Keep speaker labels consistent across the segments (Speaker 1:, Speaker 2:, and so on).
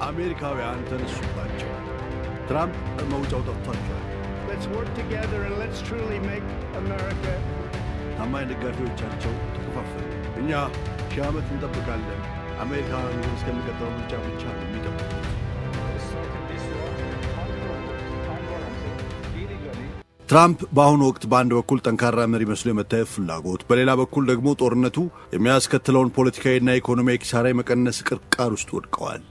Speaker 1: አሜሪካውያን ተነሱባቸው። ትራምፕ መውጫው ጠፍቷቸዋል።
Speaker 2: Let's work together and let's truly make America.
Speaker 1: ታማኝ ደጋፊዎቻቸው ተከፋፈሉ። እኛ ሺህ ዓመት እንጠብቃለን። አሜሪካውያን እስከሚቀጥለው ምርጫ ብቻ ነው የሚጠብቁት። ትራምፕ በአሁኑ ወቅት በአንድ በኩል ጠንካራ መሪ መስሎ የመታየት ፍላጎት፣ በሌላ በኩል ደግሞ ጦርነቱ የሚያስከትለውን ፖለቲካዊና ኢኮኖሚያዊ ኪሳራ የመቀነስ ቅርቃር ውስጥ ወድቀዋል።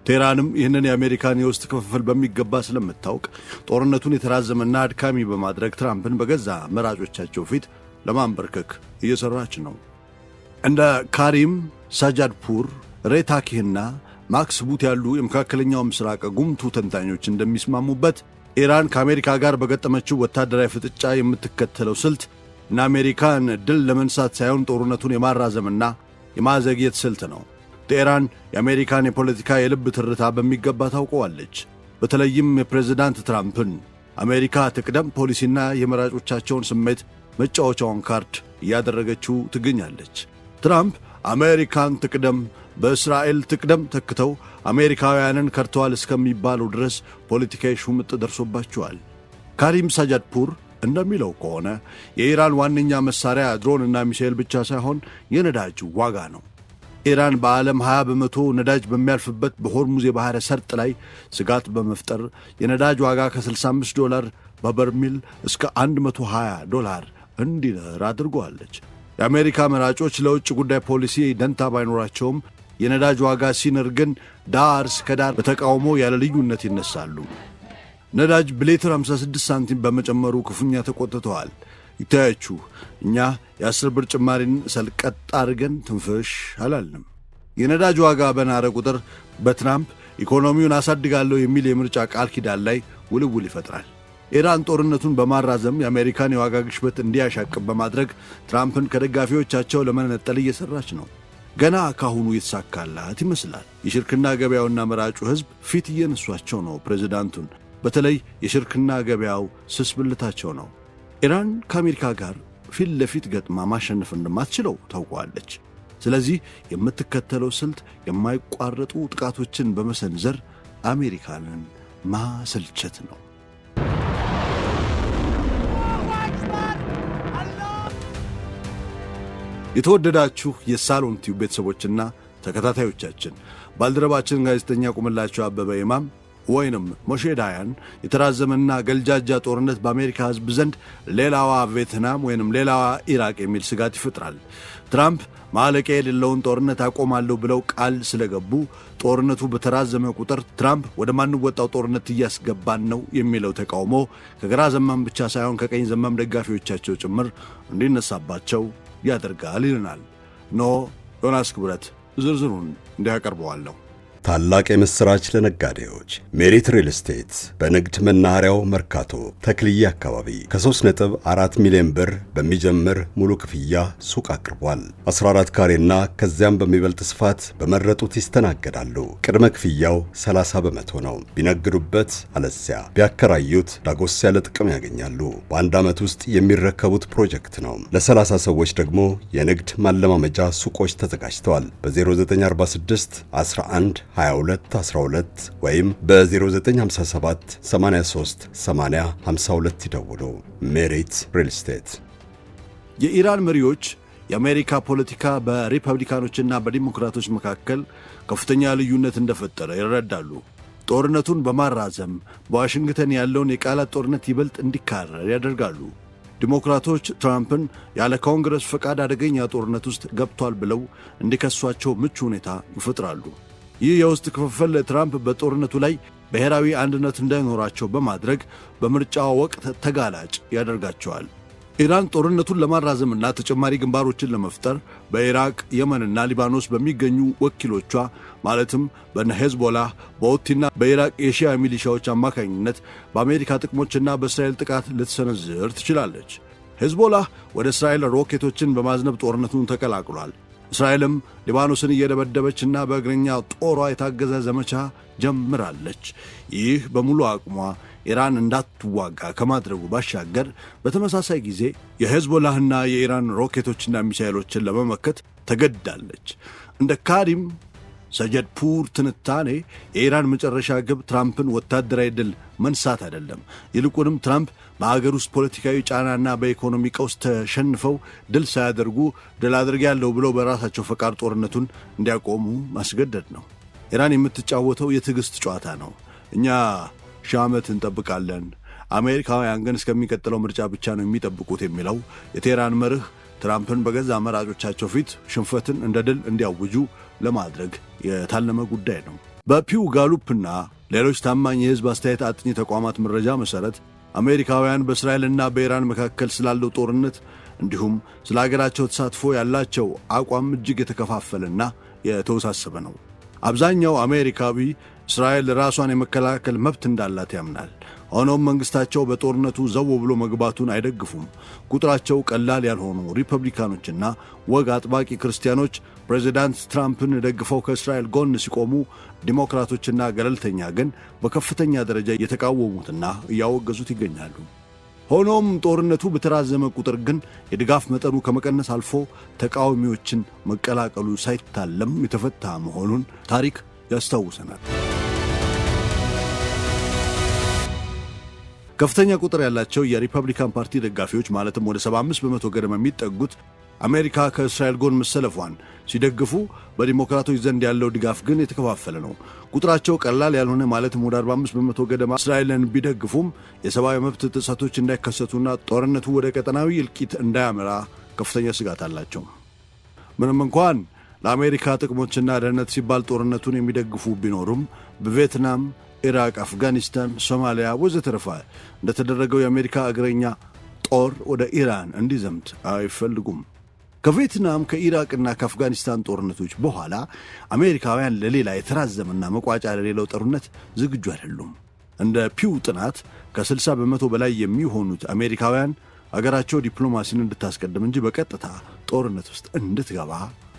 Speaker 1: ቴህራንም ይህንን የአሜሪካን የውስጥ ክፍፍል በሚገባ ስለምታውቅ ጦርነቱን የተራዘመና አድካሚ በማድረግ ትራምፕን በገዛ መራጮቻቸው ፊት ለማንበርከክ እየሰራች ነው። እንደ ካሪም ሳጃድፑር፣ ሬታኪህና ማክስ ቡት ያሉ የመካከለኛው ምስራቅ ጉምቱ ተንታኞች እንደሚስማሙበት ኢራን ከአሜሪካ ጋር በገጠመችው ወታደራዊ ፍጥጫ የምትከተለው ስልት እና አሜሪካን ድል ለመንሳት ሳይሆን ጦርነቱን የማራዘምና የማዘግየት ስልት ነው። ቴህራን የአሜሪካን የፖለቲካ የልብ ትርታ በሚገባ ታውቀዋለች። በተለይም የፕሬዝዳንት ትራምፕን አሜሪካ ትቅደም ፖሊሲና የመራጮቻቸውን ስሜት መጫወቻውን ካርድ እያደረገችው ትገኛለች። ትራምፕ አሜሪካን ትቅደም በእስራኤል ትቅደም ተክተው አሜሪካውያንን ከርተዋል እስከሚባለው ድረስ ፖለቲካዊ ሹምጥ ደርሶባቸዋል። ካሪም ሳጃድፑር እንደሚለው ከሆነ የኢራን ዋነኛ መሳሪያ ድሮንና ሚሳኤል ብቻ ሳይሆን የነዳጅ ዋጋ ነው። ኢራን በዓለም 20% ነዳጅ በሚያልፍበት በሆርሙዝ የባሕረ ሰርጥ ላይ ስጋት በመፍጠር የነዳጅ ዋጋ ከ65 በበርሚል እስከ $120 እንዲነር አድርጓለች። የአሜሪካ መራጮች ለውጭ ጉዳይ ፖሊሲ ደንታ ባይኖራቸውም የነዳጅ ዋጋ ሲንር ግን ዳር እስከ ዳር በተቃውሞ ያለ ልዩነት ይነሳሉ። ነዳጅ በሊትር 56 ሳንቲም በመጨመሩ ክፉኛ ተቆጥተዋል። ይታያችሁ፣ እኛ የ10 ብር ጭማሪን ሰልቀጥ አድርገን ትንፍሽ አላልንም። የነዳጅ ዋጋ በናረ ቁጥር በትራምፕ ኢኮኖሚውን አሳድጋለሁ የሚል የምርጫ ቃል ኪዳን ላይ ውልውል ይፈጥራል። ኢራን ጦርነቱን በማራዘም የአሜሪካን የዋጋ ግሽበት እንዲያሻቅብ በማድረግ ትራምፕን ከደጋፊዎቻቸው ለመነጠል እየሠራች ነው። ገና ካሁኑ የተሳካላት ይመስላል። የሽርክና ገበያውና መራጩ ሕዝብ ፊት እየነሷቸው ነው ፕሬዝዳንቱን። በተለይ የሽርክና ገበያው ስስ ብልታቸው ነው። ኢራን ከአሜሪካ ጋር ፊት ለፊት ገጥማ ማሸነፍ እንደማትችለው ታውቀዋለች። ስለዚህ የምትከተለው ስልት የማይቋረጡ ጥቃቶችን በመሰንዘር አሜሪካንን ማሰልቸት ነው። የተወደዳችሁ የሳሎን ቲዩብ ቤተሰቦችና ተከታታዮቻችን ባልደረባችን ጋዜጠኛ ቁምላቸው አበበ ኢማም ወይንም ሞሼ ዳያን የተራዘመና ገልጃጃ ጦርነት በአሜሪካ ሕዝብ ዘንድ ሌላዋ ቪየትናም ወይንም ሌላዋ ኢራቅ የሚል ስጋት ይፈጥራል። ትራምፕ ማለቂያ የሌለውን ጦርነት አቆማለሁ ብለው ቃል ስለገቡ ጦርነቱ በተራዘመ ቁጥር ትራምፕ ወደ ማንወጣው ጦርነት እያስገባን ነው የሚለው ተቃውሞ ከግራ ዘመም ብቻ ሳይሆን ከቀኝ ዘመም ደጋፊዎቻቸው ጭምር እንዲነሳባቸው ያደርጋል ይለናል። ዮናስ ክብረት ዝርዝሩን እንዲያቀርበዋለሁ።
Speaker 3: ታላቅ የምስራች ለነጋዴዎች! ሜሪት ሪል ስቴት በንግድ መናኸሪያው መርካቶ ተክልዬ አካባቢ ከ3.4 ሚሊዮን ብር በሚጀምር ሙሉ ክፍያ ሱቅ አቅርቧል። 14 ካሬና ከዚያም በሚበልጥ ስፋት በመረጡት ይስተናገዳሉ። ቅድመ ክፍያው 30% ነው። ቢነግዱበት አለዚያ ቢያከራዩት ዳጎስ ያለ ጥቅም ያገኛሉ። በአንድ ዓመት ውስጥ የሚረከቡት ፕሮጀክት ነው። ለ30 ሰዎች ደግሞ የንግድ ማለማመጃ ሱቆች ተዘጋጅተዋል። በ0946 11 22 12 ወይም በ0957 83 80 52 ይደውሉ። ሜሪት ሪል ስቴት።
Speaker 1: የኢራን መሪዎች የአሜሪካ ፖለቲካ በሪፐብሊካኖችና በዲሞክራቶች መካከል ከፍተኛ ልዩነት እንደፈጠረ ይረዳሉ። ጦርነቱን በማራዘም በዋሽንግተን ያለውን የቃላት ጦርነት ይበልጥ እንዲካረር ያደርጋሉ። ዲሞክራቶች ትራምፕን ያለ ኮንግረስ ፈቃድ አደገኛ ጦርነት ውስጥ ገብቷል ብለው እንዲከሷቸው ምቹ ሁኔታ ይፈጥራሉ። ይህ የውስጥ ክፍፍል ትራምፕ በጦርነቱ ላይ ብሔራዊ አንድነት እንዳይኖራቸው በማድረግ በምርጫው ወቅት ተጋላጭ ያደርጋቸዋል። ኢራን ጦርነቱን ለማራዘምና ተጨማሪ ግንባሮችን ለመፍጠር በኢራቅ፣ የመንና ሊባኖስ በሚገኙ ወኪሎቿ ማለትም በነ ሄዝቦላህ፣ በሁቲና በኢራቅ የሺያ ሚሊሻዎች አማካኝነት በአሜሪካ ጥቅሞችና በእስራኤል ጥቃት ልትሰነዝር ትችላለች። ሄዝቦላህ ወደ እስራኤል ሮኬቶችን በማዝነብ ጦርነቱን ተቀላቅሏል። እስራኤልም ሊባኖስን እየደበደበችና በእግረኛ ጦሯ የታገዘ ዘመቻ ጀምራለች። ይህ በሙሉ አቅሟ ኢራን እንዳትዋጋ ከማድረጉ ባሻገር በተመሳሳይ ጊዜ የሄዝቦላህና የኢራን ሮኬቶችና ሚሳኤሎችን ለመመከት ተገድዳለች። እንደ ካሪም ሰጀድ ፑር ትንታኔ የኢራን መጨረሻ ግብ ትራምፕን ወታደራዊ ድል መንሳት አይደለም፣ ይልቁንም ትራምፕ በአገር ውስጥ ፖለቲካዊ ጫናና በኢኮኖሚ ቀውስ ተሸንፈው ድል ሳያደርጉ ድል አድርጌያለሁ ብለው በራሳቸው ፈቃድ ጦርነቱን እንዲያቆሙ ማስገደድ ነው። ኢራን የምትጫወተው የትዕግስት ጨዋታ ነው። እኛ ሺህ ዓመት እንጠብቃለን፣ አሜሪካውያን ግን እስከሚቀጥለው ምርጫ ብቻ ነው የሚጠብቁት የሚለው የቴህራን መርህ ትራምፕን በገዛ መራጮቻቸው ፊት ሽንፈትን እንደ ድል እንዲያውጁ ለማድረግ የታለመ ጉዳይ ነው። በፒው ጋሉፕና ሌሎች ታማኝ የሕዝብ አስተያየት አጥኚ ተቋማት መረጃ መሠረት አሜሪካውያን በእስራኤልና በኢራን መካከል ስላለው ጦርነት እንዲሁም ስለ አገራቸው ተሳትፎ ያላቸው አቋም እጅግ የተከፋፈለና የተወሳሰበ ነው። አብዛኛው አሜሪካዊ እስራኤል ራሷን የመከላከል መብት እንዳላት ያምናል። ሆኖም መንግሥታቸው በጦርነቱ ዘው ብሎ መግባቱን አይደግፉም። ቁጥራቸው ቀላል ያልሆኑ ሪፐብሊካኖችና ወግ አጥባቂ ክርስቲያኖች ፕሬዚዳንት ትራምፕን ደግፈው ከእስራኤል ጎን ሲቆሙ፣ ዲሞክራቶችና ገለልተኛ ግን በከፍተኛ ደረጃ እየተቃወሙትና እያወገዙት ይገኛሉ። ሆኖም ጦርነቱ በተራዘመ ቁጥር ግን የድጋፍ መጠኑ ከመቀነስ አልፎ ተቃዋሚዎችን መቀላቀሉ ሳይታለም የተፈታ መሆኑን ታሪክ ያስታውሰናል። ከፍተኛ ቁጥር ያላቸው የሪፐብሊካን ፓርቲ ደጋፊዎች ማለትም ወደ 75 በመቶ ገደማ የሚጠጉት አሜሪካ ከእስራኤል ጎን መሰለፏን ሲደግፉ፣ በዲሞክራቶች ዘንድ ያለው ድጋፍ ግን የተከፋፈለ ነው። ቁጥራቸው ቀላል ያልሆነ ማለትም ወደ 45 በመቶ ገደማ እስራኤልን ቢደግፉም የሰብአዊ መብት ጥሰቶች እንዳይከሰቱና ጦርነቱ ወደ ቀጠናዊ እልቂት እንዳያመራ ከፍተኛ ስጋት አላቸው። ምንም እንኳን ለአሜሪካ ጥቅሞችና ደህንነት ሲባል ጦርነቱን የሚደግፉ ቢኖሩም በቪየትናም፣ ኢራቅ፣ አፍጋኒስታን፣ ሶማሊያ ወዘተረፈ እንደተደረገው የአሜሪካ እግረኛ ጦር ወደ ኢራን እንዲዘምት አይፈልጉም። ከቪየትናም ከኢራቅና ከአፍጋኒስታን ጦርነቶች በኋላ አሜሪካውያን ለሌላ የተራዘመና መቋጫ ለሌለው ጦርነት ዝግጁ አይደሉም። እንደ ፒው ጥናት ከ60 በመቶ በላይ የሚሆኑት አሜሪካውያን አገራቸው ዲፕሎማሲን እንድታስቀድም እንጂ በቀጥታ ጦርነት ውስጥ እንድትገባ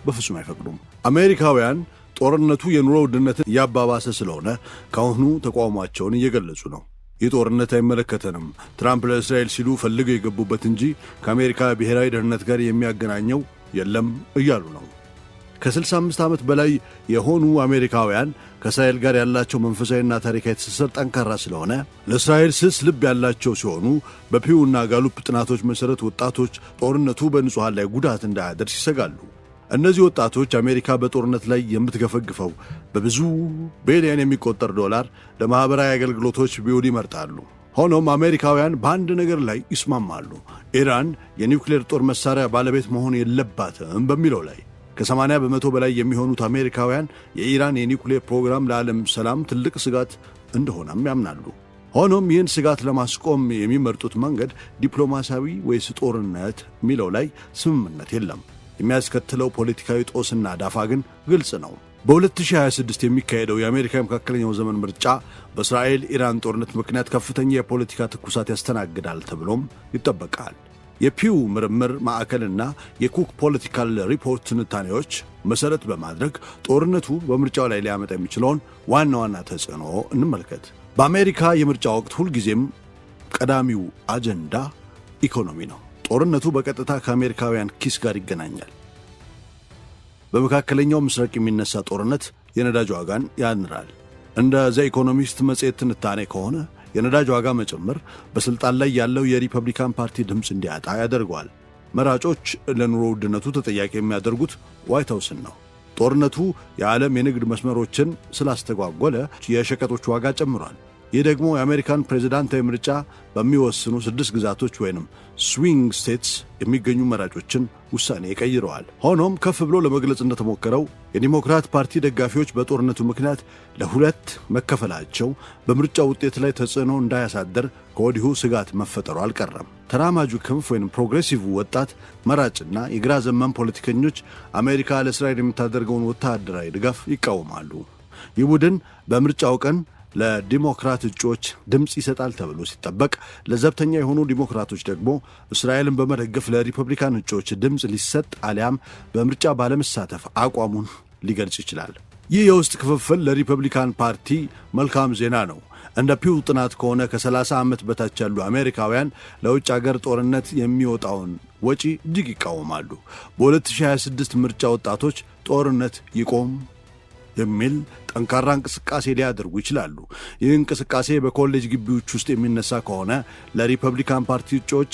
Speaker 1: በፍጹም አይፈቅዱም። አሜሪካውያን ጦርነቱ የኑሮ ውድነትን እያባባሰ ስለሆነ ካሁኑ ተቃውሟቸውን እየገለጹ ነው። ይህ ጦርነት አይመለከተንም፣ ትራምፕ ለእስራኤል ሲሉ ፈልገው የገቡበት እንጂ ከአሜሪካ ብሔራዊ ደህንነት ጋር የሚያገናኘው የለም እያሉ ነው። ከ65 ዓመት በላይ የሆኑ አሜሪካውያን ከእስራኤል ጋር ያላቸው መንፈሳዊና ታሪካዊ ትስስር ጠንካራ ስለሆነ ለእስራኤል ስስ ልብ ያላቸው ሲሆኑ በፒውና ጋሉፕ ጥናቶች መሠረት ወጣቶች ጦርነቱ በንጹሐን ላይ ጉዳት እንዳያደርስ ይሰጋሉ። እነዚህ ወጣቶች አሜሪካ በጦርነት ላይ የምትገፈግፈው በብዙ ቢሊዮን የሚቆጠር ዶላር ለማኅበራዊ አገልግሎቶች ቢውል ይመርጣሉ። ሆኖም አሜሪካውያን በአንድ ነገር ላይ ይስማማሉ፣ ኢራን የኒውክሌር ጦር መሣሪያ ባለቤት መሆን የለባትም በሚለው ላይ። ከ80 በመቶ በላይ የሚሆኑት አሜሪካውያን የኢራን የኒውክሌር ፕሮግራም ለዓለም ሰላም ትልቅ ስጋት እንደሆነም ያምናሉ። ሆኖም ይህን ስጋት ለማስቆም የሚመርጡት መንገድ ዲፕሎማሲያዊ ወይስ ጦርነት የሚለው ላይ ስምምነት የለም። የሚያስከትለው ፖለቲካዊ ጦስና ዳፋ ግን ግልጽ ነው። በ2026 የሚካሄደው የአሜሪካ የመካከለኛው ዘመን ምርጫ በእስራኤል ኢራን ጦርነት ምክንያት ከፍተኛ የፖለቲካ ትኩሳት ያስተናግዳል ተብሎም ይጠበቃል። የፒው ምርምር ማዕከልና የኩክ ፖለቲካል ሪፖርት ትንታኔዎች መሠረት በማድረግ ጦርነቱ በምርጫው ላይ ሊያመጣ የሚችለውን ዋና ዋና ተጽዕኖ እንመልከት። በአሜሪካ የምርጫ ወቅት ሁልጊዜም ቀዳሚው አጀንዳ ኢኮኖሚ ነው። ጦርነቱ በቀጥታ ከአሜሪካውያን ኪስ ጋር ይገናኛል። በመካከለኛው ምስራቅ የሚነሳ ጦርነት የነዳጅ ዋጋን ያንራል። እንደ ዘ ኢኮኖሚስት መጽሔት ትንታኔ ከሆነ የነዳጅ ዋጋ መጨመር በሥልጣን ላይ ያለው የሪፐብሊካን ፓርቲ ድምፅ እንዲያጣ ያደርገዋል። መራጮች ለኑሮ ውድነቱ ተጠያቂ የሚያደርጉት ዋይት ሃውስን ነው። ጦርነቱ የዓለም የንግድ መስመሮችን ስላስተጓጎለ የሸቀጦች ዋጋ ጨምሯል። ይህ ደግሞ የአሜሪካን ፕሬዝዳንታዊ ምርጫ በሚወስኑ 6 ግዛቶች ወይንም ስዊንግ ስቴትስ የሚገኙ መራጮችን ውሳኔ ይቀይረዋል። ሆኖም ከፍ ብሎ ለመግለጽ እንደተሞከረው የዲሞክራት ፓርቲ ደጋፊዎች በጦርነቱ ምክንያት ለሁለት መከፈላቸው በምርጫ ውጤት ላይ ተጽዕኖ እንዳያሳደር ከወዲሁ ስጋት መፈጠሩ አልቀረም። ተራማጁ ክንፍ ወይንም ፕሮግሬሲቭ ወጣት መራጭና የግራ ዘመን ፖለቲከኞች አሜሪካ ለእስራኤል የምታደርገውን ወታደራዊ ድጋፍ ይቃወማሉ። ይህ ቡድን በምርጫው ቀን ለዲሞክራት እጩዎች ድምፅ ይሰጣል ተብሎ ሲጠበቅ፣ ለዘብተኛ የሆኑ ዲሞክራቶች ደግሞ እስራኤልን በመደገፍ ለሪፐብሊካን እጩዎች ድምፅ ሊሰጥ አሊያም በምርጫ ባለመሳተፍ አቋሙን ሊገልጽ ይችላል። ይህ የውስጥ ክፍፍል ለሪፐብሊካን ፓርቲ መልካም ዜና ነው። እንደ ፒው ጥናት ከሆነ ከ30 ዓመት በታች ያሉ አሜሪካውያን ለውጭ አገር ጦርነት የሚወጣውን ወጪ እጅግ ይቃወማሉ። በ2026 ምርጫ ወጣቶች ጦርነት ይቆም የሚል ጠንካራ እንቅስቃሴ ሊያደርጉ ይችላሉ። ይህ እንቅስቃሴ በኮሌጅ ግቢዎች ውስጥ የሚነሳ ከሆነ ለሪፐብሊካን ፓርቲ እጩዎች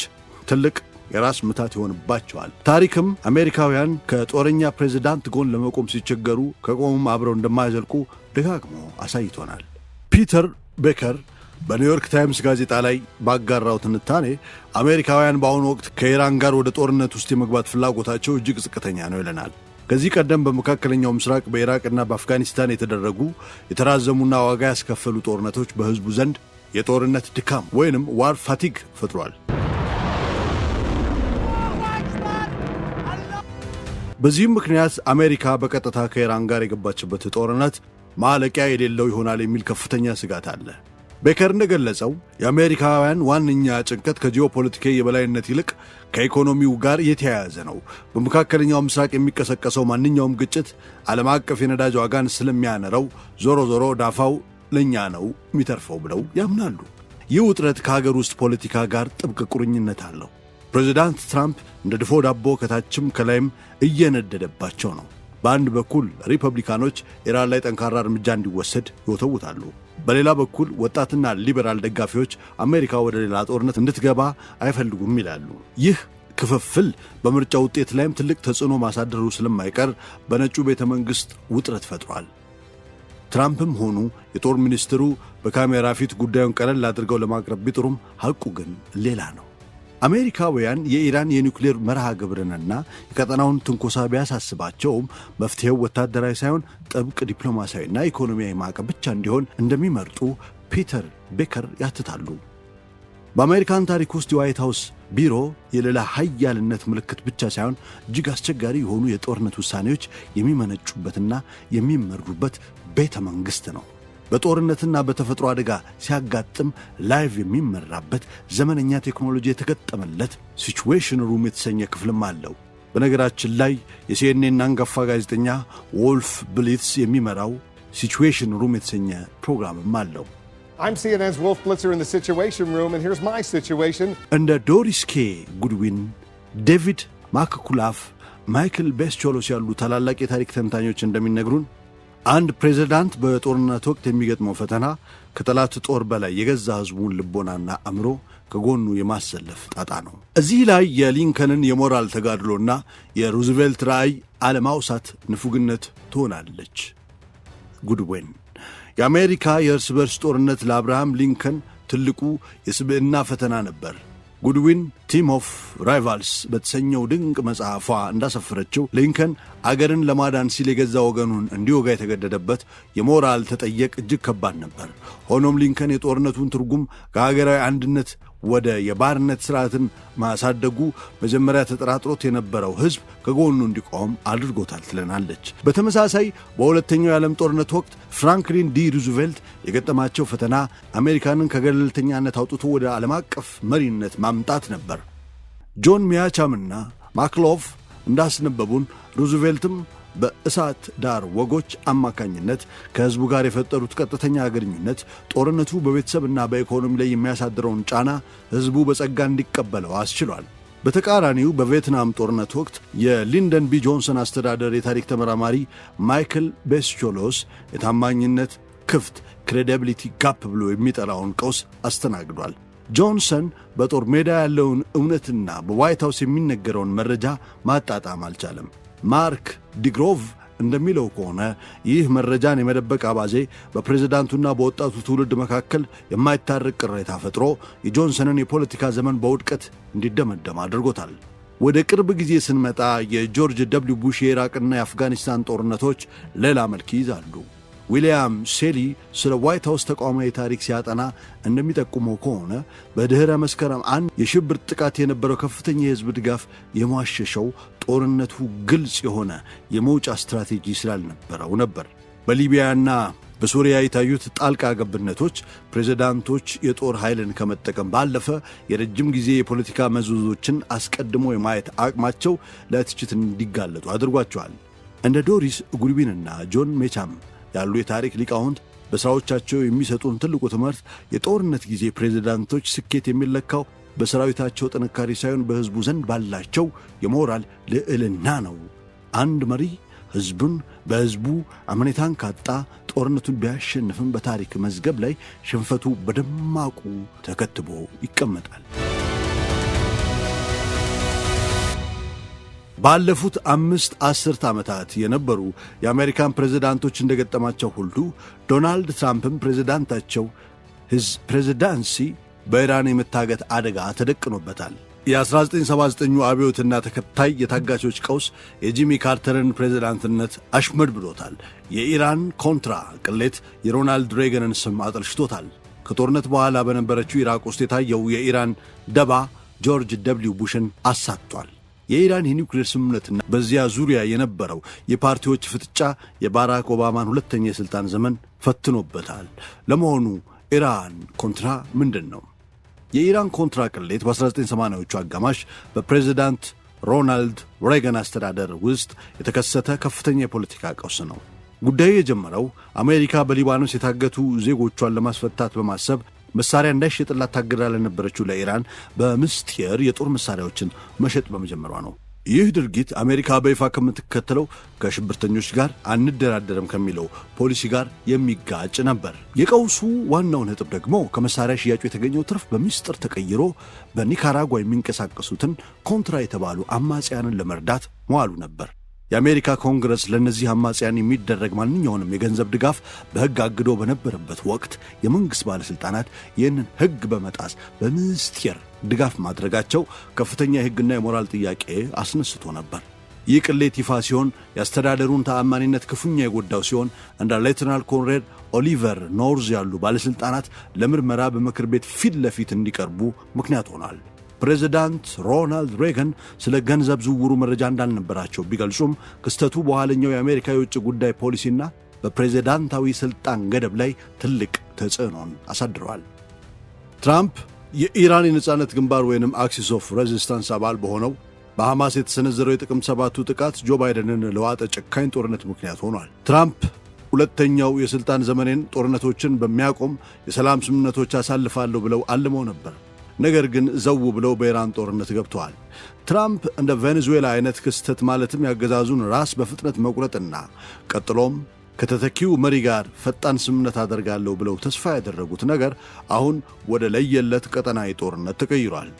Speaker 1: ትልቅ የራስ ምታት ይሆንባቸዋል። ታሪክም አሜሪካውያን ከጦረኛ ፕሬዝዳንት ጎን ለመቆም ሲቸገሩ ከቆሙም አብረው እንደማይዘልቁ ደጋግሞ አሳይቶናል። ፒተር ቤከር በኒውዮርክ ታይምስ ጋዜጣ ላይ ባጋራው ትንታኔ አሜሪካውያን በአሁኑ ወቅት ከኢራን ጋር ወደ ጦርነት ውስጥ የመግባት ፍላጎታቸው እጅግ ዝቅተኛ ነው ይለናል። ከዚህ ቀደም በመካከለኛው ምስራቅ በኢራቅና በአፍጋኒስታን የተደረጉ የተራዘሙና ዋጋ ያስከፈሉ ጦርነቶች በሕዝቡ ዘንድ የጦርነት ድካም ወይንም ዋር ፋቲግ ፈጥሯል። በዚህም ምክንያት አሜሪካ በቀጥታ ከኢራን ጋር የገባችበት ጦርነት ማለቂያ የሌለው ይሆናል የሚል ከፍተኛ ስጋት አለ። ቤከር እንደገለጸው የአሜሪካውያን ዋነኛ ጭንቀት ከጂኦፖለቲካዊ የበላይነት ይልቅ ከኢኮኖሚው ጋር የተያያዘ ነው። በመካከለኛው ምስራቅ የሚቀሰቀሰው ማንኛውም ግጭት ዓለም አቀፍ የነዳጅ ዋጋን ስለሚያነረው ዞሮ ዞሮ ዳፋው ለእኛ ነው የሚተርፈው ብለው ያምናሉ። ይህ ውጥረት ከሀገር ውስጥ ፖለቲካ ጋር ጥብቅ ቁርኝነት አለው። ፕሬዚዳንት ትራምፕ እንደ ድፎ ዳቦ ከታችም ከላይም እየነደደባቸው ነው። በአንድ በኩል ሪፐብሊካኖች ኢራን ላይ ጠንካራ እርምጃ እንዲወሰድ ይወተውታሉ። በሌላ በኩል ወጣትና ሊበራል ደጋፊዎች አሜሪካ ወደ ሌላ ጦርነት እንድትገባ አይፈልጉም ይላሉ። ይህ ክፍፍል በምርጫ ውጤት ላይም ትልቅ ተጽዕኖ ማሳደሩ ስለማይቀር በነጩ ቤተ መንግሥት ውጥረት ፈጥሯል። ትራምፕም ሆኑ የጦር ሚኒስትሩ በካሜራ ፊት ጉዳዩን ቀለል አድርገው ለማቅረብ ቢጥሩም ሐቁ ግን ሌላ ነው። አሜሪካውያን የኢራን የኒውክሌር መርሃ ግብርንና የቀጠናውን ትንኮሳ ቢያሳስባቸውም መፍትሄው ወታደራዊ ሳይሆን ጥብቅ ዲፕሎማሲያዊና ኢኮኖሚያዊ ማዕቀብ ብቻ እንዲሆን እንደሚመርጡ ፒተር ቤከር ያትታሉ። በአሜሪካን ታሪክ ውስጥ የዋይት ሃውስ ቢሮ የሌላ ኃያልነት ምልክት ብቻ ሳይሆን እጅግ አስቸጋሪ የሆኑ የጦርነት ውሳኔዎች የሚመነጩበትና የሚመሩበት ቤተ መንግሥት ነው። በጦርነትና በተፈጥሮ አደጋ ሲያጋጥም ላይቭ የሚመራበት ዘመነኛ ቴክኖሎጂ የተገጠመለት ሲቹዌሽን ሩም የተሰኘ ክፍልም አለው። በነገራችን ላይ የሲኤንኤን አንጋፋ ጋዜጠኛ ዎልፍ ብሊትስ የሚመራው ሲቹዌሽን ሩም የተሰኘ ፕሮግራምም አለው።
Speaker 4: I'm CNN's Wolf Blitzer in the Situation Room, and here's my situation.
Speaker 1: እንደ ዶሪስ ኬ ጉድዊን፣ ዴቪድ ማክኩላፍ፣ ማይክል ቤስቾሎስ ያሉ ታላላቅ የታሪክ ተንታኞች እንደሚነግሩን አንድ ፕሬዝዳንት በጦርነት ወቅት የሚገጥመው ፈተና ከጠላት ጦር በላይ የገዛ ሕዝቡን ልቦናና አእምሮ ከጎኑ የማሰለፍ ጣጣ ነው። እዚህ ላይ የሊንከንን የሞራል ተጋድሎና የሩዝቬልት ራዕይ አለማውሳት ንፉግነት ትሆናለች። ጉድዊን የአሜሪካ የእርስ በርስ ጦርነት ለአብርሃም ሊንከን ትልቁ የስብዕና ፈተና ነበር። ጉድዊን ቲም ኦፍ ራይቫልስ በተሰኘው ድንቅ መጽሐፏ እንዳሰፈረችው ሊንከን አገርን ለማዳን ሲል የገዛ ወገኑን እንዲወጋ የተገደደበት የሞራል ተጠየቅ እጅግ ከባድ ነበር። ሆኖም ሊንከን የጦርነቱን ትርጉም ከሀገራዊ አንድነት ወደ የባርነት ሥርዓትን ማሳደጉ መጀመሪያ ተጠራጥሮት የነበረው ሕዝብ ከጎኑ እንዲቆም አድርጎታል ትለናለች። በተመሳሳይ በሁለተኛው የዓለም ጦርነት ወቅት ፍራንክሊን ዲ ሩዝቬልት የገጠማቸው ፈተና አሜሪካንን ከገለልተኛነት አውጥቶ ወደ ዓለም አቀፍ መሪነት ማምጣት ነበር። ጆን ሚያቻምና ማክሎፍ እንዳስነበቡን ሩዝቬልትም በእሳት ዳር ወጎች አማካኝነት ከሕዝቡ ጋር የፈጠሩት ቀጥተኛ ግንኙነት ጦርነቱ በቤተሰብና በኢኮኖሚ ላይ የሚያሳድረውን ጫና ሕዝቡ በጸጋ እንዲቀበለው አስችሏል። በተቃራኒው በቪየትናም ጦርነት ወቅት የሊንደን ቢ ጆንሰን አስተዳደር የታሪክ ተመራማሪ ማይክል ቤስቾሎስ የታማኝነት ክፍት ክሬዲቢሊቲ ጋፕ ብሎ የሚጠራውን ቀውስ አስተናግዷል። ጆንሰን በጦር ሜዳ ያለውን እውነትና በዋይት ሃውስ የሚነገረውን መረጃ ማጣጣም አልቻለም። ማርክ ዲግሮቭ እንደሚለው ከሆነ ይህ መረጃን የመደበቅ አባዜ በፕሬዝዳንቱና በወጣቱ ትውልድ መካከል የማይታረቅ ቅሬታ ፈጥሮ የጆንሰንን የፖለቲካ ዘመን በውድቀት እንዲደመደም አድርጎታል። ወደ ቅርብ ጊዜ ስንመጣ የጆርጅ ደብሊው ቡሽ የኢራቅና የአፍጋኒስታን ጦርነቶች ሌላ መልክ ይይዛሉ። ዊልያም ሴሊ ስለ ዋይት ሃውስ ተቋማዊ ታሪክ ሲያጠና እንደሚጠቁመው ከሆነ በድኅረ መስከረም 1 የሽብር ጥቃት የነበረው ከፍተኛ የሕዝብ ድጋፍ የሟሸሸው ጦርነቱ ግልጽ የሆነ የመውጫ ስትራቴጂ ስላልነበረው ነበር። በሊቢያና በሶሪያ የታዩት ጣልቃ ገብነቶች ፕሬዝዳንቶች የጦር ኃይልን ከመጠቀም ባለፈ የረጅም ጊዜ የፖለቲካ መዘዞችን አስቀድሞ የማየት አቅማቸው ለትችት እንዲጋለጡ አድርጓቸዋል። እንደ ዶሪስ ጉድዊንና ጆን ሜቻም ያሉ የታሪክ ሊቃውንት በሥራዎቻቸው የሚሰጡን ትልቁ ትምህርት የጦርነት ጊዜ ፕሬዝዳንቶች ስኬት የሚለካው በሰራዊታቸው ጥንካሬ ሳይሆን በሕዝቡ ዘንድ ባላቸው የሞራል ልዕልና ነው። አንድ መሪ ሕዝቡን በሕዝቡ አመኔታን ካጣ ጦርነቱን ቢያሸንፍም በታሪክ መዝገብ ላይ ሽንፈቱ በደማቁ ተከትቦ ይቀመጣል። ባለፉት 5 አስርት ዓመታት የነበሩ የአሜሪካን ፕሬዝዳንቶች እንደገጠማቸው ሁሉ ዶናልድ ትራምፕም ፕሬዝዳንታቸው his presidency በኢራን የመታገት አደጋ ተደቅኖበታል። የ1979 አብዮትና ተከታይ የታጋቾች ቀውስ የጂሚ ካርተርን ፕሬዝዳንትነት አሽመድምዶታል። የኢራን ኮንትራ ቅሌት የሮናልድ ሬገንን ስም አጠልሽቶታል። ከጦርነት በኋላ በነበረችው ኢራቅ ውስጥ የታየው የኢራን ደባ ጆርጅ ደብሊው ቡሽን አሳጥቷል። የኢራን የኒውክሌር ስምምነትና በዚያ ዙሪያ የነበረው የፓርቲዎች ፍጥጫ የባራክ ኦባማን ሁለተኛ የሥልጣን ዘመን ፈትኖበታል። ለመሆኑ ኢራን ኮንትራ ምንድን ነው? የኢራን ኮንትራ ቅሌት በ1980ዎቹ አጋማሽ በፕሬዝዳንት ሮናልድ ሬገን አስተዳደር ውስጥ የተከሰተ ከፍተኛ የፖለቲካ ቀውስ ነው። ጉዳዩ የጀመረው አሜሪካ በሊባኖስ የታገቱ ዜጎቿን ለማስፈታት በማሰብ መሳሪያ እንዳይሸጥላት ታግዳ ለነበረችው ለኢራን በምስጢር የጦር መሳሪያዎችን መሸጥ በመጀመሯ ነው። ይህ ድርጊት አሜሪካ በይፋ ከምትከተለው ከሽብርተኞች ጋር አንደራደርም ከሚለው ፖሊሲ ጋር የሚጋጭ ነበር። የቀውሱ ዋናው ነጥብ ደግሞ ከመሳሪያ ሽያጩ የተገኘው ትርፍ በምስጢር ተቀይሮ በኒካራጓ የሚንቀሳቀሱትን ኮንትራ የተባሉ አማጽያንን ለመርዳት መዋሉ ነበር። የአሜሪካ ኮንግረስ ለነዚህ አማጽያን የሚደረግ ማንኛውንም የገንዘብ ድጋፍ በሕግ አግዶ በነበረበት ወቅት የመንግሥት ባለሥልጣናት ይህንን ሕግ በመጣስ በምስጢር ድጋፍ ማድረጋቸው ከፍተኛ የሕግና የሞራል ጥያቄ አስነስቶ ነበር። ይህ ቅሌት ይፋ ሲሆን የአስተዳደሩን ተአማኒነት ክፉኛ የጎዳው ሲሆን እንደ ሌተናል ኮሎኔል ኦሊቨር ኖርዝ ያሉ ባለሥልጣናት ለምርመራ በምክር ቤት ፊት ለፊት እንዲቀርቡ ምክንያት ሆኗል። ፕሬዝዳንት ሮናልድ ሬገን ስለ ገንዘብ ዝውውሩ መረጃ እንዳልነበራቸው ቢገልጹም ክስተቱ በኋለኛው የአሜሪካ የውጭ ጉዳይ ፖሊሲና በፕሬዝዳንታዊ ሥልጣን ገደብ ላይ ትልቅ ተጽዕኖን አሳድረዋል። ትራምፕ የኢራን የነጻነት ግንባር ወይንም አክሲስ ኦፍ ሬዚስታንስ አባል በሆነው በሐማስ የተሰነዘረው የጥቅምት 7ቱ ጥቃት ጆ ባይደንን ለዋጠ ጨካኝ ጦርነት ምክንያት ሆኗል። ትራምፕ ሁለተኛው የሥልጣን ዘመኔን ጦርነቶችን በሚያቆም የሰላም ስምምነቶች አሳልፋለሁ ብለው አልመው ነበር። ነገር ግን ዘው ብለው በኢራን ጦርነት ገብተዋል። ትራምፕ እንደ ቬኔዙዌላ አይነት ክስተት ማለትም ያገዛዙን ራስ በፍጥነት መቁረጥና ቀጥሎም ከተተኪው መሪ ጋር ፈጣን ስምምነት አደርጋለሁ ብለው ተስፋ ያደረጉት ነገር አሁን ወደ ለየለት ቀጠናዊ ጦርነት ተቀይሯል።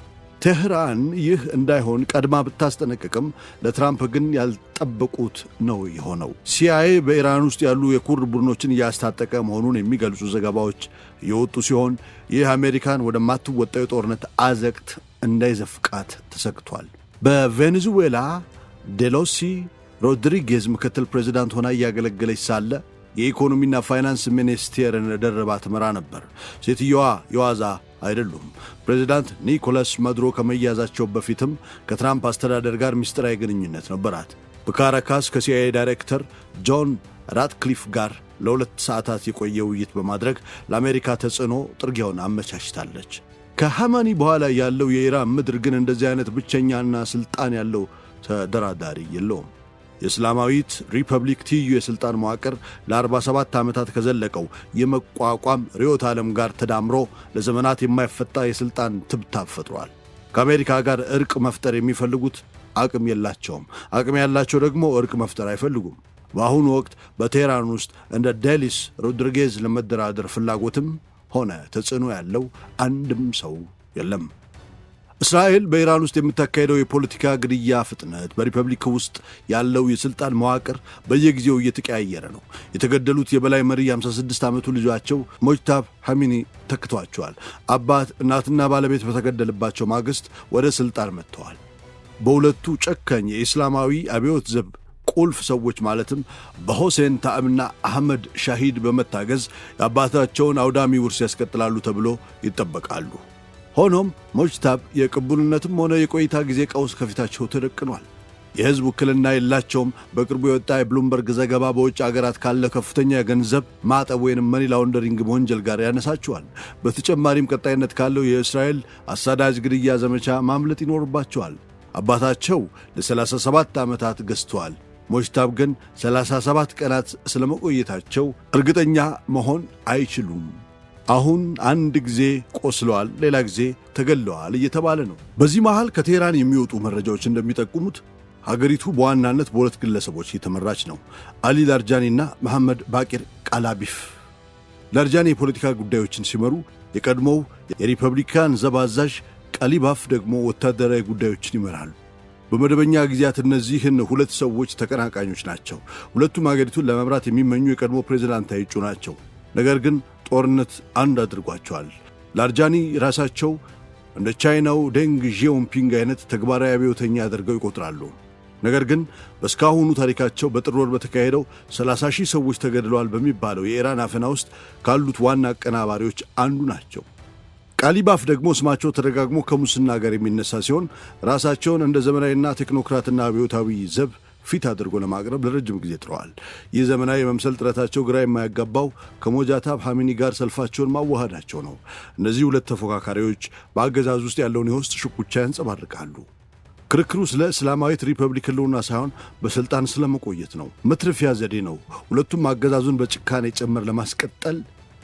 Speaker 1: ቴህራን ይህ እንዳይሆን ቀድማ ብታስጠነቅቅም ለትራምፕ ግን ያልጠበቁት ነው የሆነው። ሲአይኤ በኢራን ውስጥ ያሉ የኩርድ ቡድኖችን እያስታጠቀ መሆኑን የሚገልጹ ዘገባዎች የወጡ ሲሆን ይህ አሜሪካን ወደማትወጣው የጦርነት አዘቅት እንዳይዘፍቃት ተሰግቷል። በቬኔዙዌላ ዴሎሲ ሮድሪጌዝ ምክትል ፕሬዝዳንት ሆና እያገለገለች ሳለ የኢኮኖሚና ፋይናንስ ሚኒስቴርን ደርባ ትመራ ነበር። ሴትየዋ የዋዛ አይደሉም። ፕሬዝዳንት ኒኮላስ ማዱሮ ከመያዛቸው በፊትም ከትራምፕ አስተዳደር ጋር ምስጢራዊ ግንኙነት ነበራት። በካራካስ ከሲአይኤ ዳይሬክተር ጆን ራትክሊፍ ጋር ለ2 ሰዓታት የቆየ ውይይት በማድረግ ለአሜሪካ ተጽዕኖ ጥርጊያውን አመቻችታለች። ከሐማኒ በኋላ ያለው የኢራን ምድር ግን እንደዚህ አይነት ብቸኛና ሥልጣን ያለው ተደራዳሪ የለውም። የእስላማዊት ሪፐብሊክ ትይዩ የሥልጣን መዋቅር ለ47 ዓመታት ከዘለቀው የመቋቋም ርዕዮተ ዓለም ጋር ተዳምሮ ለዘመናት የማይፈታ የሥልጣን ትብታብ ፈጥሯል። ከአሜሪካ ጋር ዕርቅ መፍጠር የሚፈልጉት አቅም የላቸውም። አቅም ያላቸው ደግሞ ዕርቅ መፍጠር አይፈልጉም። በአሁኑ ወቅት በቴህራን ውስጥ እንደ ዴሊስ ሮድሪጌዝ ለመደራደር ፍላጎትም ሆነ ተጽዕኖ ያለው አንድም ሰው የለም። እስራኤል በኢራን ውስጥ የምታካሄደው የፖለቲካ ግድያ ፍጥነት በሪፐብሊክ ውስጥ ያለው የሥልጣን መዋቅር በየጊዜው እየተቀያየረ ነው። የተገደሉት የበላይ መሪ 56 ዓመቱ ልጃቸው ሞጅታብ ሐሚኒ ተክቷቸዋል። አባት እናትና ባለቤት በተገደለባቸው ማግስት ወደ ሥልጣን መጥተዋል። በሁለቱ ጨካኝ የኢስላማዊ አብዮት ዘብ ቁልፍ ሰዎች ማለትም በሆሴን ታዕምና አህመድ ሻሂድ በመታገዝ የአባታቸውን አውዳሚ ውርስ ያስቀጥላሉ ተብሎ ይጠበቃሉ። ሆኖም ሞጅታብ የቅቡልነትም ሆነ የቆይታ ጊዜ ቀውስ ከፊታቸው ተደቅኗል። የሕዝብ ውክልና የላቸውም። በቅርቡ የወጣ የብሉምበርግ ዘገባ በውጭ አገራት ካለ ከፍተኛ የገንዘብ ማጠብ ወይንም መኒ ላውንደሪንግ ወንጀል ጋር ያነሳቸዋል። በተጨማሪም ቀጣይነት ካለው የእስራኤል አሳዳጅ ግድያ ዘመቻ ማምለጥ ይኖርባቸዋል። አባታቸው ለ37 ዓመታት ገዝተዋል። ሞጅታብ ግን 37 ቀናት ስለመቆየታቸው እርግጠኛ መሆን አይችሉም። አሁን አንድ ጊዜ ቆስለዋል፣ ሌላ ጊዜ ተገለዋል እየተባለ ነው። በዚህ መሃል ከቴህራን የሚወጡ መረጃዎች እንደሚጠቁሙት ሀገሪቱ በዋናነት በሁለት ግለሰቦች የተመራች ነው። አሊ ላርጃኒና መሐመድ ባቂር ቃላቢፍ። ላርጃኒ የፖለቲካ ጉዳዮችን ሲመሩ፣ የቀድሞው የሪፐብሊካን ዘብ አዛዥ ቃሊባፍ ደግሞ ወታደራዊ ጉዳዮችን ይመራሉ። በመደበኛ ጊዜያት እነዚህን ሁለት ሰዎች ተቀናቃኞች ናቸው። ሁለቱም ሀገሪቱን ለመምራት የሚመኙ የቀድሞ ፕሬዝዳንታዊ እጩ ናቸው። ነገር ግን ጦርነት አንድ አድርጓቸዋል። ላርጃኒ ራሳቸው እንደ ቻይናው ዴንግ ዢኦፒንግ አይነት ተግባራዊ አብዮተኛ አድርገው ይቆጥራሉ። ነገር ግን በስካሁኑ ታሪካቸው በጥር ወር በተካሄደው 30,000 ሰዎች ተገድለዋል በሚባለው የኢራን አፈና ውስጥ ካሉት ዋና አቀናባሪዎች አንዱ ናቸው። ቃሊባፍ ደግሞ ስማቸው ተደጋግሞ ከሙስና ጋር የሚነሳ ሲሆን ራሳቸውን እንደ ዘመናዊና ቴክኖክራትና አብዮታዊ ዘብ ፊት አድርጎ ለማቅረብ ለረጅም ጊዜ ጥረዋል። ይህ ዘመናዊ የመምሰል ጥረታቸው ግራ የማያጋባው ከሞጃታብ ሐሚኒ ጋር ሰልፋቸውን ማዋሃዳቸው ነው። እነዚህ ሁለት ተፎካካሪዎች በአገዛዝ ውስጥ ያለውን የውስጥ ሽኩቻ ያንጸባርቃሉ። ክርክሩ ስለ እስላማዊት ሪፐብሊክ ህልውና ሳይሆን በስልጣን ስለመቆየት ነው። መትረፊያ ዘዴ ነው። ሁለቱም አገዛዙን በጭካኔ ጭምር ለማስቀጠል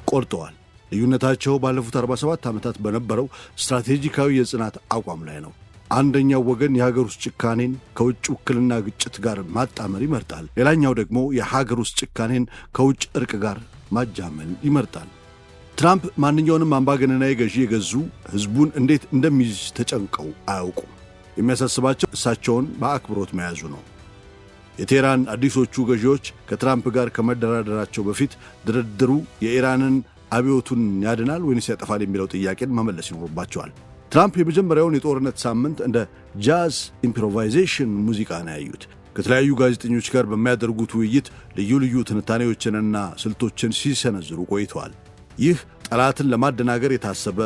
Speaker 1: ቆርጠዋል። ልዩነታቸው ባለፉት 47 ዓመታት በነበረው ስትራቴጂካዊ የጽናት አቋም ላይ ነው። አንደኛው ወገን የሀገር ውስጥ ጭካኔን ከውጭ ውክልና ግጭት ጋር ማጣመር ይመርጣል። ሌላኛው ደግሞ የሀገር ውስጥ ጭካኔን ከውጭ እርቅ ጋር ማጃመል ይመርጣል። ትራምፕ ማንኛውንም አምባገነናዊ ገዢ የገዙ ህዝቡን እንዴት እንደሚይዝ ተጨንቀው አያውቁም። የሚያሳስባቸው እሳቸውን በአክብሮት መያዙ ነው። የቴህራን አዲሶቹ ገዢዎች ከትራምፕ ጋር ከመደራደራቸው በፊት ድርድሩ የኢራንን አብዮቱን ያድናል ወይንስ ያጠፋል የሚለው ጥያቄን መመለስ ይኖርባቸዋል። ትራምፕ የመጀመሪያውን የጦርነት ሳምንት እንደ ጃዝ ኢምፕሮቫይዜሽን ሙዚቃ ነው ያዩት። ከተለያዩ ጋዜጠኞች ጋር በሚያደርጉት ውይይት ልዩ ልዩ ትንታኔዎችንና ስልቶችን ሲሰነዝሩ ቆይተዋል። ይህ ጠላትን ለማደናገር የታሰበ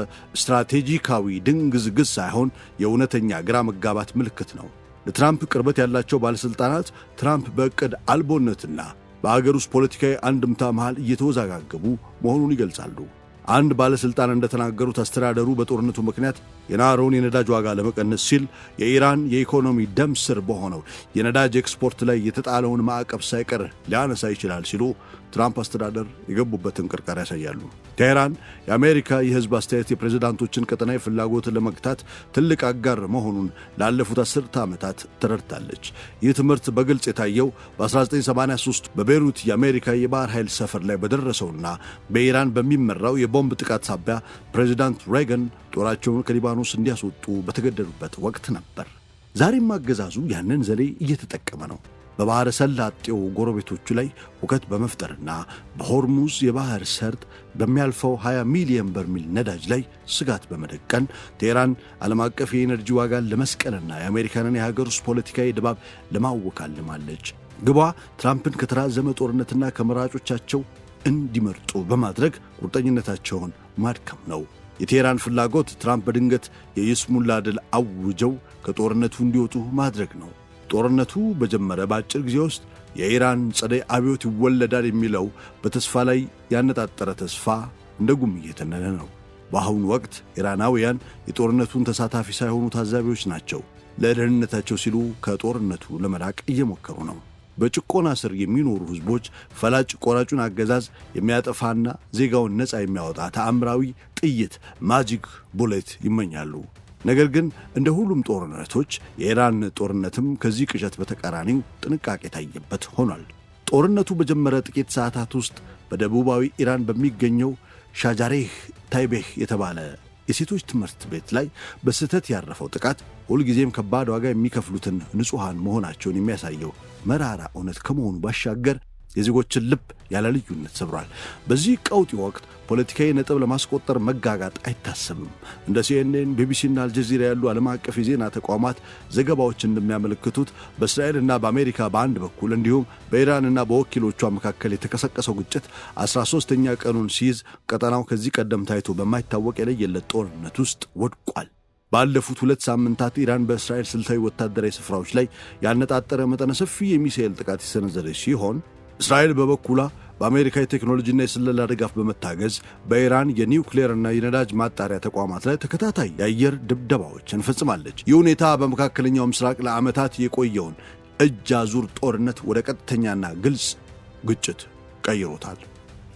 Speaker 1: ስትራቴጂካዊ ድንግዝግዝ ሳይሆን የእውነተኛ ግራ መጋባት ምልክት ነው። ለትራምፕ ቅርበት ያላቸው ባለሥልጣናት ትራምፕ በዕቅድ አልቦነትና በአገር ውስጥ ፖለቲካዊ አንድምታ መሃል እየተወዛጋገቡ መሆኑን ይገልጻሉ። አንድ ባለሥልጣን እንደተናገሩት አስተዳደሩ በጦርነቱ ምክንያት የናረውን የነዳጅ ዋጋ ለመቀነስ ሲል የኢራን የኢኮኖሚ ደም ስር በሆነው የነዳጅ ኤክስፖርት ላይ የተጣለውን ማዕቀብ ሳይቀር ሊያነሳ ይችላል ሲሉ ትራምፕ አስተዳደር የገቡበትን ቅርቃር ያሳያሉ። ቴህራን የአሜሪካ የሕዝብ አስተያየት የፕሬዝዳንቶችን ቀጠናዊ ፍላጎትን ለመግታት ትልቅ አጋር መሆኑን ላለፉት 10 ዓመታት ተረድታለች። ይህ ትምህርት በግልጽ የታየው በ1983 በቤይሩት የአሜሪካ የባህር ኃይል ሰፈር ላይ በደረሰውና በኢራን በሚመራው የቦምብ ጥቃት ሳቢያ ፕሬዝዳንት ሬገን ጦራቸውን ከሊባኖስ እንዲያስወጡ በተገደዱበት ወቅት ነበር። ዛሬም አገዛዙ ያንን ዘዴ እየተጠቀመ ነው። በባሕረ ሰላጤው ጎረቤቶቹ ላይ ሁከት በመፍጠርና በሆርሙዝ የባሕር ሰርጥ በሚያልፈው 20 ሚሊዮን በርሜል ነዳጅ ላይ ስጋት በመደቀን ቴህራን ዓለም አቀፍ የኤነርጂ ዋጋን ለመስቀልና የአሜሪካንን የሀገር ውስጥ ፖለቲካዊ ድባብ ለማወካልማለች። ግቧ ትራምፕን ከተራዘመ ጦርነትና ከመራጮቻቸው እንዲመርጡ በማድረግ ቁርጠኝነታቸውን ማድከም ነው። የቴህራን ፍላጎት ትራምፕ በድንገት የይስሙላ ድል አውጀው ከጦርነቱ እንዲወጡ ማድረግ ነው። ጦርነቱ በጀመረ በአጭር ጊዜ ውስጥ የኢራን ጸደይ አብዮት ይወለዳል የሚለው በተስፋ ላይ ያነጣጠረ ተስፋ እንደ ጉም እየተነነ ነው። በአሁኑ ወቅት ኢራናውያን የጦርነቱን ተሳታፊ ሳይሆኑ ታዛቢዎች ናቸው። ለደህንነታቸው ሲሉ ከጦርነቱ ለመራቅ እየሞከሩ ነው። በጭቆና ስር የሚኖሩ ሕዝቦች ፈላጭ ቆራጩን አገዛዝ የሚያጠፋና ዜጋውን ነፃ የሚያወጣ ተአምራዊ ጥይት ማጂክ ቡሌት ይመኛሉ። ነገር ግን እንደ ሁሉም ጦርነቶች የኢራን ጦርነትም ከዚህ ቅዠት በተቃራኒው ጥንቃቄ የታየበት ሆኗል። ጦርነቱ በጀመረ ጥቂት ሰዓታት ውስጥ በደቡባዊ ኢራን በሚገኘው ሻጃሬህ ታይቤህ የተባለ የሴቶች ትምህርት ቤት ላይ በስህተት ያረፈው ጥቃት ሁልጊዜም ከባድ ዋጋ የሚከፍሉትን ንጹሐን መሆናቸውን የሚያሳየው መራራ እውነት ከመሆኑ ባሻገር የዜጎችን ልብ ያለ ልዩነት ሰብሯል። በዚህ ቀውጢ ወቅት ፖለቲካዊ ነጥብ ለማስቆጠር መጋጋጥ አይታሰብም። እንደ ሲኤንኤን፣ ቢቢሲና አልጀዚራ ያሉ ዓለም አቀፍ የዜና ተቋማት ዘገባዎች እንደሚያመለክቱት በእስራኤልና በአሜሪካ በአንድ በኩል እንዲሁም በኢራንና በወኪሎቿ መካከል የተቀሰቀሰው ግጭት 13ኛ ቀኑን ሲይዝ ቀጠናው ከዚህ ቀደም ታይቶ በማይታወቅ የለየለት ጦርነት ውስጥ ወድቋል። ባለፉት 2 ሳምንታት ኢራን በእስራኤል ስልታዊ ወታደራዊ ስፍራዎች ላይ ያነጣጠረ መጠነ ሰፊ የሚሳኤል ጥቃት የሰነዘረች ሲሆን እስራኤል በበኩሏ በአሜሪካ የቴክኖሎጂና የስለላ ድጋፍ በመታገዝ በኢራን የኒውክሌርና የነዳጅ ማጣሪያ ተቋማት ላይ ተከታታይ የአየር ድብደባዎችን ፈጽማለች። ይህ ሁኔታ በመካከለኛው ምስራቅ ለዓመታት የቆየውን እጅ አዙር ጦርነት ወደ ቀጥተኛና ግልጽ ግጭት ቀይሮታል።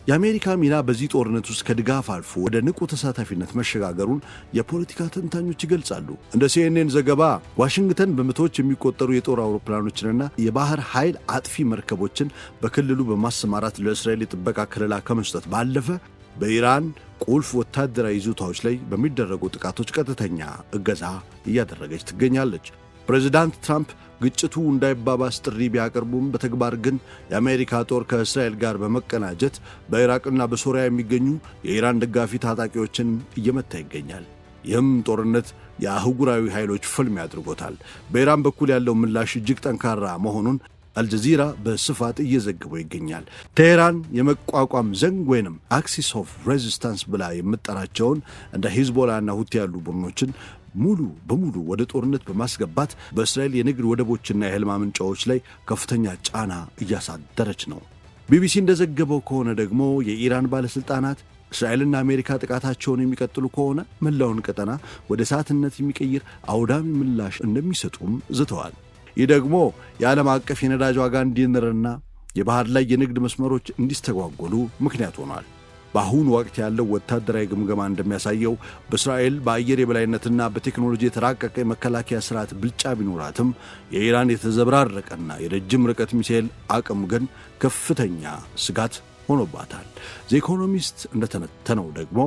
Speaker 1: የአሜሪካ ሚና በዚህ ጦርነት ውስጥ ከድጋፍ አልፎ ወደ ንቁ ተሳታፊነት መሸጋገሩን የፖለቲካ ተንታኞች ይገልጻሉ። እንደ CNN ዘገባ ዋሽንግተን በመቶዎች የሚቆጠሩ የጦር አውሮፕላኖችንና የባህር ኃይል አጥፊ መርከቦችን በክልሉ በማሰማራት ለእስራኤል የጥበቃ ከለላ ከመስጠት ባለፈ በኢራን ቁልፍ ወታደራዊ ይዞታዎች ላይ በሚደረጉ ጥቃቶች ቀጥተኛ እገዛ እያደረገች ትገኛለች። ፕሬዚዳንት ትራምፕ ግጭቱ እንዳይባባስ ጥሪ ቢያቀርቡም በተግባር ግን የአሜሪካ ጦር ከእስራኤል ጋር በመቀናጀት በኢራቅና በሶሪያ የሚገኙ የኢራን ደጋፊ ታጣቂዎችን እየመታ ይገኛል። ይህም ጦርነት የአህጉራዊ ኃይሎች ፍልሚያ አድርጎታል። በኢራን በኩል ያለው ምላሽ እጅግ ጠንካራ መሆኑን አልጀዚራ በስፋት እየዘገበው ይገኛል። ቴሄራን የመቋቋም ዘንግ ወይንም አክሲስ ኦፍ ሬዚስታንስ ብላ የምትጠራቸውን እንደ ሂዝቦላና ሁቲ ያሉ ቡድኖችን ሙሉ በሙሉ ወደ ጦርነት በማስገባት በእስራኤል የንግድ ወደቦችና የእህል ማመንጫዎች ላይ ከፍተኛ ጫና እያሳደረች ነው። ቢቢሲ እንደዘገበው ከሆነ ደግሞ የኢራን ባለሥልጣናት እስራኤልና አሜሪካ ጥቃታቸውን የሚቀጥሉ ከሆነ መላውን ቀጠና ወደ እሳትነት የሚቀይር አውዳሚ ምላሽ እንደሚሰጡም ዝተዋል። ይህ ደግሞ የዓለም አቀፍ የነዳጅ ዋጋ እንዲንርና የባህር ላይ የንግድ መስመሮች እንዲስተጓጎሉ ምክንያት ሆኗል። በአሁኑ ወቅት ያለው ወታደራዊ ግምገማ እንደሚያሳየው በእስራኤል በአየር የበላይነትና በቴክኖሎጂ የተራቀቀ የመከላከያ ስርዓት ብልጫ ቢኖራትም የኢራን የተዘበራረቀና የረጅም ርቀት ሚሳኤል አቅም ግን ከፍተኛ ስጋት ሆኖባታል። ዘ ኢኮኖሚስት እንደተነተነው ደግሞ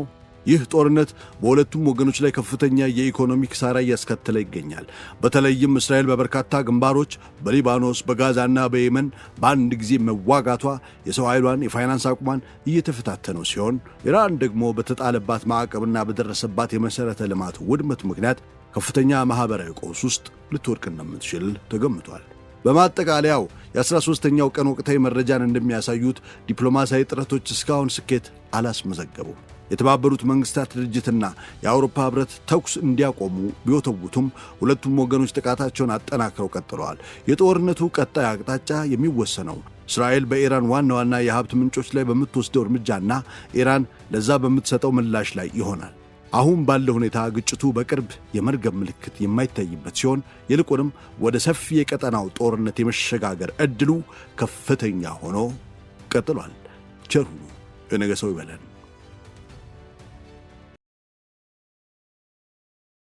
Speaker 1: ይህ ጦርነት በሁለቱም ወገኖች ላይ ከፍተኛ የኢኮኖሚ ኪሳራ እያስከተለ ይገኛል። በተለይም እስራኤል በበርካታ ግንባሮች በሊባኖስ፣ በጋዛና በየመን በአንድ ጊዜ መዋጋቷ የሰው ኃይሏን፣ የፋይናንስ አቅሟን እየተፈታተነው ሲሆን ኢራን ደግሞ በተጣለባት ማዕቀብና በደረሰባት የመሠረተ ልማት ውድመት ምክንያት ከፍተኛ ማኅበራዊ ቀውስ ውስጥ ልትወድቅ እንደምትችል ተገምቷል። በማጠቃለያው የ13ኛው ቀን ወቅታዊ መረጃን እንደሚያሳዩት ዲፕሎማሲያዊ ጥረቶች እስካሁን ስኬት አላስመዘገቡም። የተባበሩት መንግስታት ድርጅትና የአውሮፓ ህብረት ተኩስ እንዲያቆሙ ቢወተውቱም ሁለቱም ወገኖች ጥቃታቸውን አጠናክረው ቀጥለዋል። የጦርነቱ ቀጣይ አቅጣጫ የሚወሰነው እስራኤል በኢራን ዋና ዋና የሀብት ምንጮች ላይ በምትወስደው እርምጃና ኢራን ለዛ በምትሰጠው ምላሽ ላይ ይሆናል። አሁን ባለው ሁኔታ ግጭቱ በቅርብ የመርገብ ምልክት የማይታይበት ሲሆን ይልቁንም ወደ ሰፊ የቀጠናው ጦርነት የመሸጋገር ዕድሉ ከፍተኛ ሆኖ ቀጥሏል። ቸር ሁኑ። የነገ ሰው ይበለን።